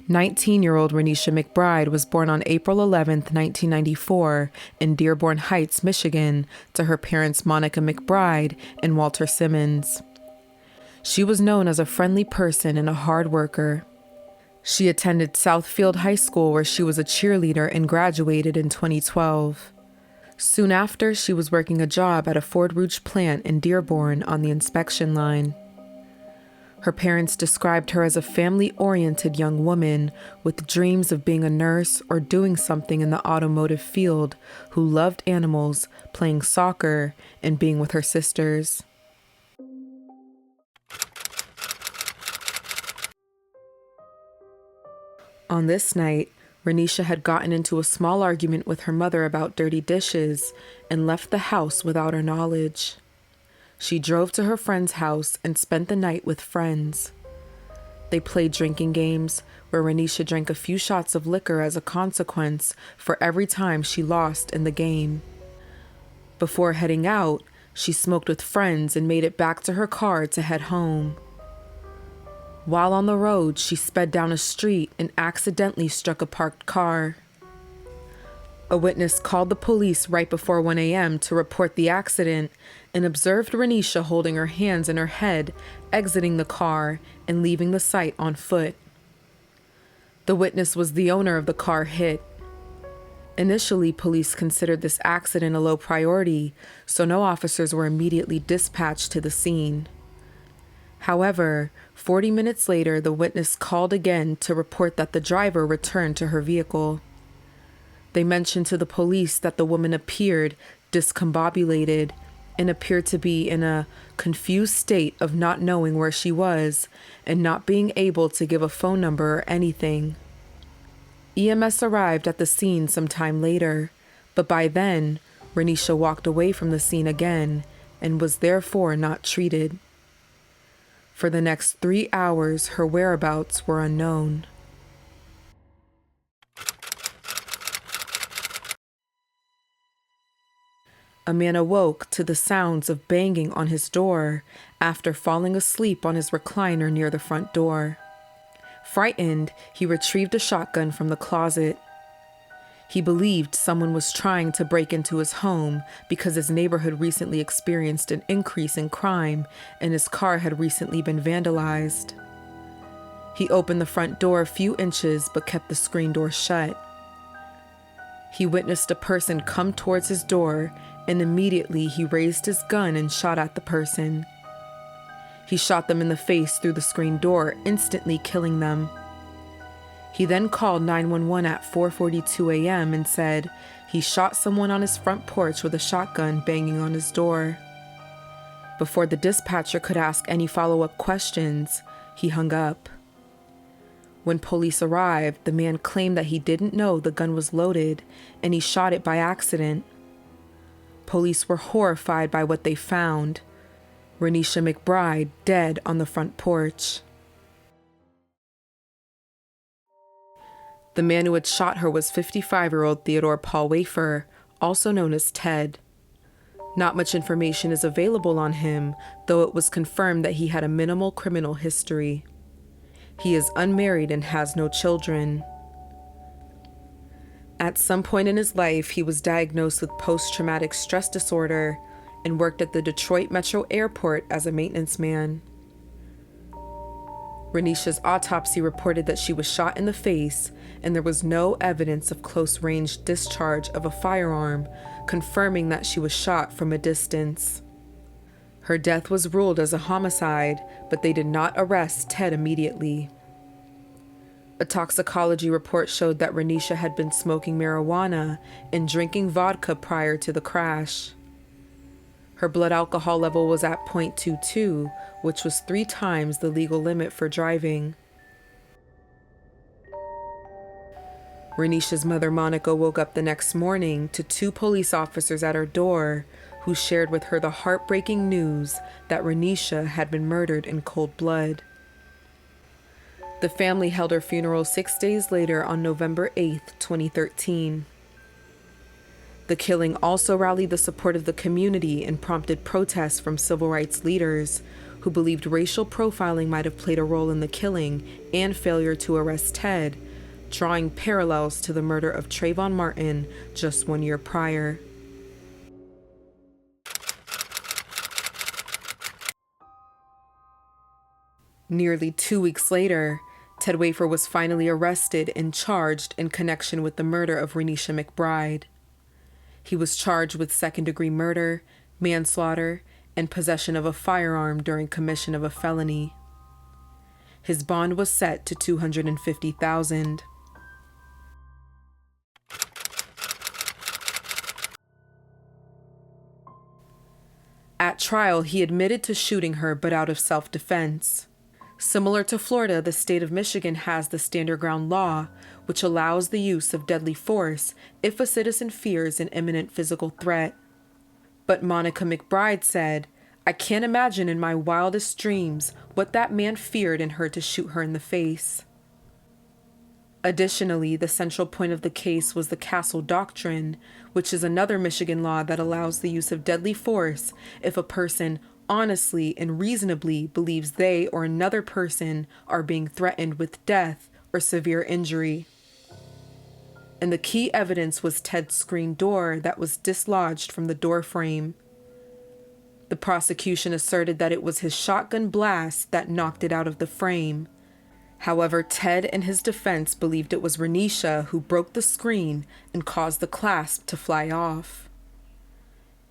19-year-old Renisha McBride was born on April 11, 1994, in Dearborn Heights, Michigan, to her parents Monica McBride and Walter Simmons. She was known as a friendly person and a hard worker. She attended Southfield High School, where she was a cheerleader, and graduated in 2012. Soon after, she was working a job at a Ford Rouge plant in Dearborn on the inspection line. Her parents described her as a family-oriented young woman with dreams of being a nurse or doing something in the automotive field, who loved animals, playing soccer, and being with her sisters. On this night, Renisha had gotten into a small argument with her mother about dirty dishes and left the house without her knowledge. She drove to her friend's house and spent the night with friends. They played drinking games where Renisha drank a few shots of liquor as a consequence for every time she lost in the game. Before heading out, she smoked with friends and made it back to her car to head home. While on the road, she sped down a street and accidentally struck a parked car. A witness called the police right before 1 a.m. to report the accident and observed Renisha holding her hands in her head, exiting the car and leaving the site on foot. The witness was the owner of the car hit. Initially, police considered this accident a low priority, so no officers were immediately dispatched to the scene. However, 40 minutes later, the witness called again to report that the driver returned to her vehicle. They mentioned to the police that the woman appeared discombobulated and appeared to be in a confused state of not knowing where she was and not being able to give a phone number or anything. EMS arrived at the scene some time later, but by then, Renisha walked away from the scene again and was therefore not treated. For the next 3 hours, her whereabouts were unknown. A man awoke to the sounds of banging on his door after falling asleep on his recliner near the front door. Frightened, he retrieved a shotgun from the closet. He believed someone was trying to break into his home because his neighborhood recently experienced an increase in crime and his car had recently been vandalized. He opened the front door a few inches but kept the screen door shut. He witnessed a person come towards his door, and immediately he raised his gun and shot at the person. He shot them in the face through the screen door, instantly killing them. He then called 911 at 4:42 a.m. and said he shot someone on his front porch with a shotgun banging on his door. Before the dispatcher could ask any follow-up questions, he hung up. When police arrived, the man claimed that he didn't know the gun was loaded and he shot it by accident. Police were horrified by what they found: Renisha McBride dead on the front porch. The man who had shot her was 55-year-old Theodore Paul Wafer, also known as Ted. Not much information is available on him, though it was confirmed that he had a minimal criminal history. He is unmarried and has no children. At some point in his life, he was diagnosed with post-traumatic stress disorder and worked at the Detroit Metro Airport as a maintenance man. Renisha's autopsy reported that she was shot in the face and there was no evidence of close-range discharge of a firearm, confirming that she was shot from a distance. Her death was ruled as a homicide, but they did not arrest Ted immediately. A toxicology report showed that Renisha had been smoking marijuana and drinking vodka prior to the crash. Her blood alcohol level was at 0.22, which was 3 times the legal limit for driving. Renisha's mother, Monica, woke up the next morning to 2 police officers at her door who shared with her the heartbreaking news that Renisha had been murdered in cold blood. The family held her funeral 6 days later on November 8, 2013. The killing also rallied the support of the community and prompted protests from civil rights leaders who believed racial profiling might have played a role in the killing and failure to arrest Ted, drawing parallels to the murder of Trayvon Martin just 1 year prior. Nearly 2 weeks later, Ted Wafer was finally arrested and charged in connection with the murder of Renisha McBride. He was charged with second-degree murder, manslaughter, and possession of a firearm during commission of a felony. His bond was set to $250,000. At trial, he admitted to shooting her, but out of self-defense. Similar to Florida, the state of Michigan has the Stand Your Ground law, which allows the use of deadly force if a citizen fears an imminent physical threat. But Monica McBride said, "I can't imagine in my wildest dreams what that man feared in her to shoot her in the face." Additionally, the central point of the case was the Castle Doctrine, which is another Michigan law that allows the use of deadly force if a person honestly and reasonably believes they or another person are being threatened with death or severe injury. And the key evidence was Ted's screen door that was dislodged from the door frame. The prosecution asserted that it was his shotgun blast that knocked it out of the frame. However, Ted and his defense believed it was Renisha who broke the screen and caused the clasp to fly off.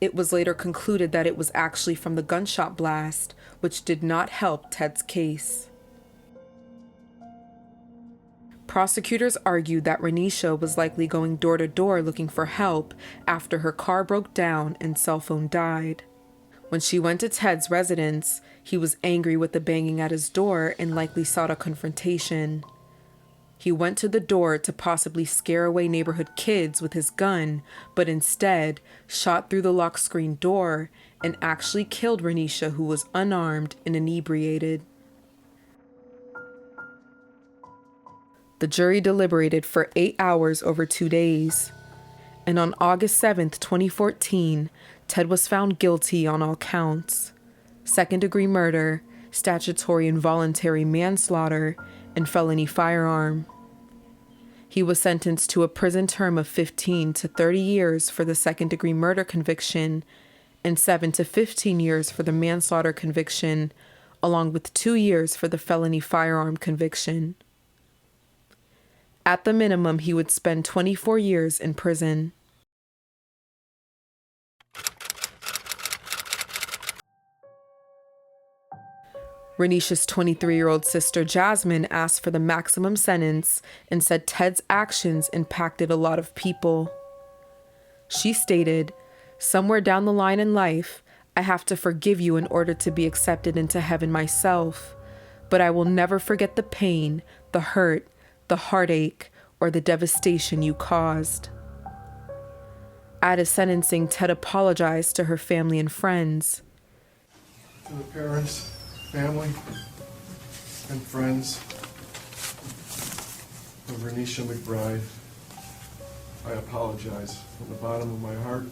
It was later concluded that it was actually from the gunshot blast, which did not help Ted's case. Prosecutors argued that Renisha was likely going door to door looking for help after her car broke down and cell phone died. When she went to Ted's residence, he was angry with the banging at his door and likely sought a confrontation. He went to the door to possibly scare away neighborhood kids with his gun, but instead shot through the locked screen door and actually killed Renisha, who was unarmed and inebriated. The jury deliberated for 8 hours over 2 days, and on August 7th, 2014, Ted was found guilty on all counts: second-degree murder, statutory involuntary manslaughter, and felony firearm. He was sentenced to a prison term of 15 to 30 years for the second-degree murder conviction and 7 to 15 years for the manslaughter conviction, along with 2 years for the felony firearm conviction. At the minimum, he would spend 24 years in prison. Renisha's 23-year-old sister Jasmine asked for the maximum sentence and said Ted's actions impacted a lot of people. She stated, "Somewhere down the line in life, I have to forgive you in order to be accepted into heaven myself, but I will never forget the pain, the hurt, the heartache, or the devastation you caused." At his sentencing, Ted apologized to her family and friends. To the parents, family, and friends of Renisha McBride, I apologize from the bottom of my heart.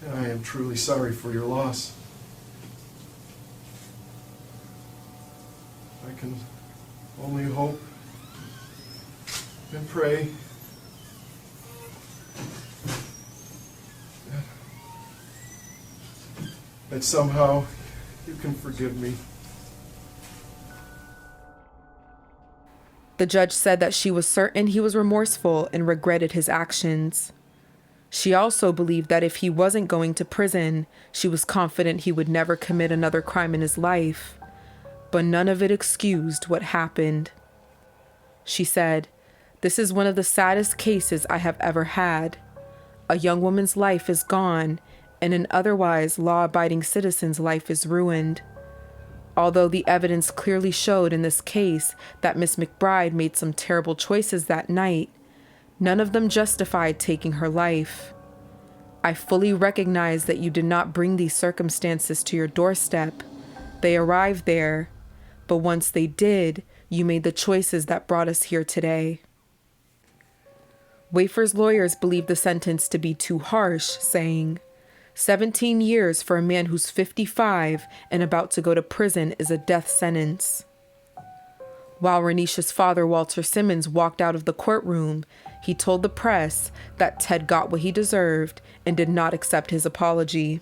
And I am truly sorry for your loss. I can only hope and pray that somehow you can forgive me. The judge said that she was certain he was remorseful and regretted his actions. She also believed that if he wasn't going to prison, she was confident he would never commit another crime in his life. But none of it excused what happened. She said, "This is one of the saddest cases I have ever had. A young woman's life is gone, and an otherwise law-abiding citizen's life is ruined. Although the evidence clearly showed in this case that Miss McBride made some terrible choices that night, none of them justified taking her life. I fully recognize that you did not bring these circumstances to your doorstep. They arrived there. But once they did, you made the choices that brought us here today. Wafer's lawyers believed the sentence to be too harsh, saying, 17 years for a man who's 55 and about to go to prison is a death sentence. While Renisha's father, Walter Simmons, walked out of the courtroom, he told the press that Ted got what he deserved and did not accept his apology.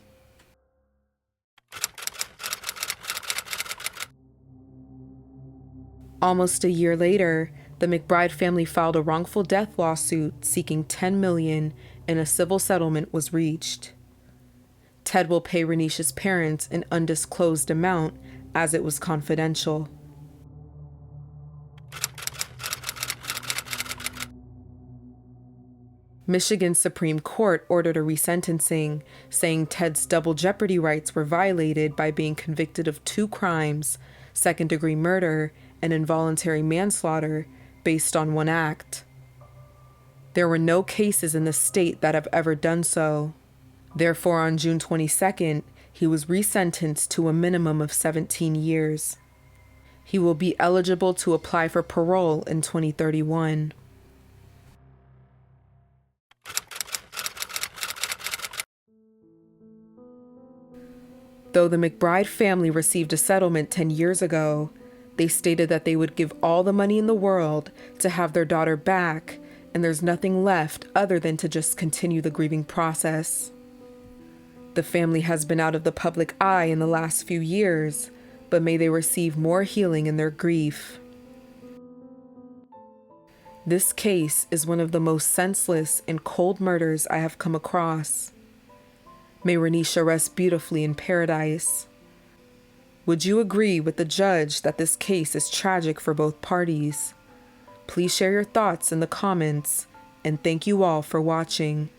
Almost a year later, the McBride family filed a wrongful death lawsuit seeking $10 million, and a civil settlement was reached. Ted will pay Renisha's parents an undisclosed amount, as it was confidential. Michigan's Supreme Court ordered a resentencing, saying Ted's double jeopardy rights were violated by being convicted of 2 crimes, second-degree murder and involuntary manslaughter, based on 1 act. There were no cases in the state that have ever done so. Therefore, on June 22nd, he was resentenced to a minimum of 17 years. He will be eligible to apply for parole in 2031. Though the McBride family received a settlement 10 years ago, they stated that they would give all the money in the world to have their daughter back, and there's nothing left other than to just continue the grieving process. The family has been out of the public eye in the last few years, but may they receive more healing in their grief. This case is one of the most senseless and cold murders I have come across. May Renisha rest beautifully in paradise. Would you agree with the judge that this case is tragic for both parties? Please share your thoughts in the comments, and thank you all for watching.